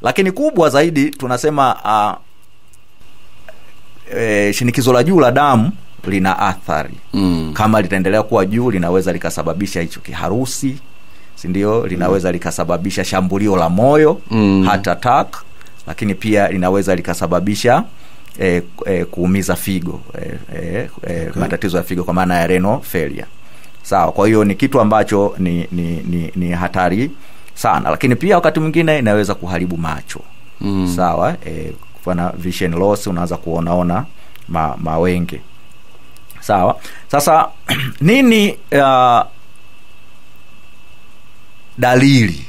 Lakini kubwa zaidi tunasema shinikizo la juu la damu lina athari. Kama litaendelea kuwa juu linaweza likasababisha hicho kiharusi, si ndio? Linaweza likasababisha shambulio la moyo, heart attack, lakini pia linaweza likasababisha kuumiza figo, matatizo ya figo kwa maana ya renal failure. Sawa, kwa hiyo ni kitu ambacho ni hatari sana. Lakini pia wakati mwingine inaweza kuharibu macho. Sawa, kuna vision loss, unaanza kuonaona mawenge. Sawa. Sasa nini dalili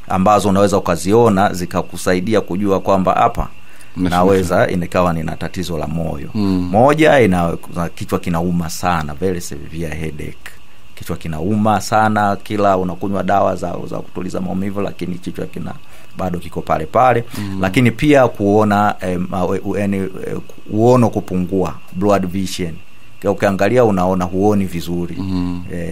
ambazo unaweza ukaziona zikakusaidia kujua kwamba hapa naweza inakawa nina tatizo la moyo? Moja, kichwa kinauma sana, very severe headache. Kichwa kinauma sana, kila unakunywa dawa za kutuliza maumivu lakini kichwa bado kiko pale pale. Lakini pia kuona uono kupungua, blood vision. Ukiangalia unaona huoni vizuri.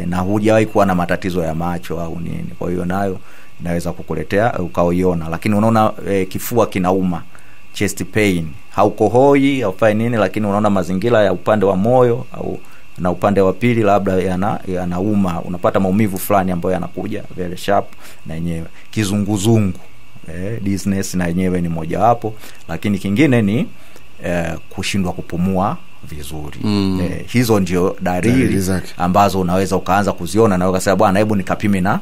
Na hujawahi kuwa na matatizo ya macho au nini. Kwa hiyo nayo inaweza kukuletea ukaoiona. Lakini unaona kifua kinauma, chest pain, haukohoi au fai nini, lakini unaona mazingira ya upande wa moyo au na upande wa pili labda yanauma, unapata maumivu fulani ambayo yanakuja very sharp na yenyewe. Kizunguzungu, dizziness na yenyewe ni moja wapo. Lakini kingine ni kushindwa kupumua vizuri. Hizo ndio dalili ambazo unaweza ukaanza kuziona na ukasema bwana, hebu nikapime na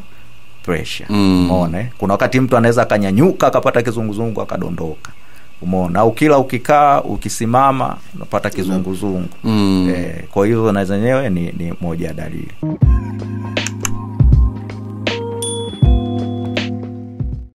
pressure. Umeona? Kuna wakati mtu anaweza akanyanyuka akapata kizunguzungu akadondoka. Umeona? Au kila ukikaa ukisimama unapata kizunguzungu. Kwa hiyo na zenyewe ni moja ya dalili.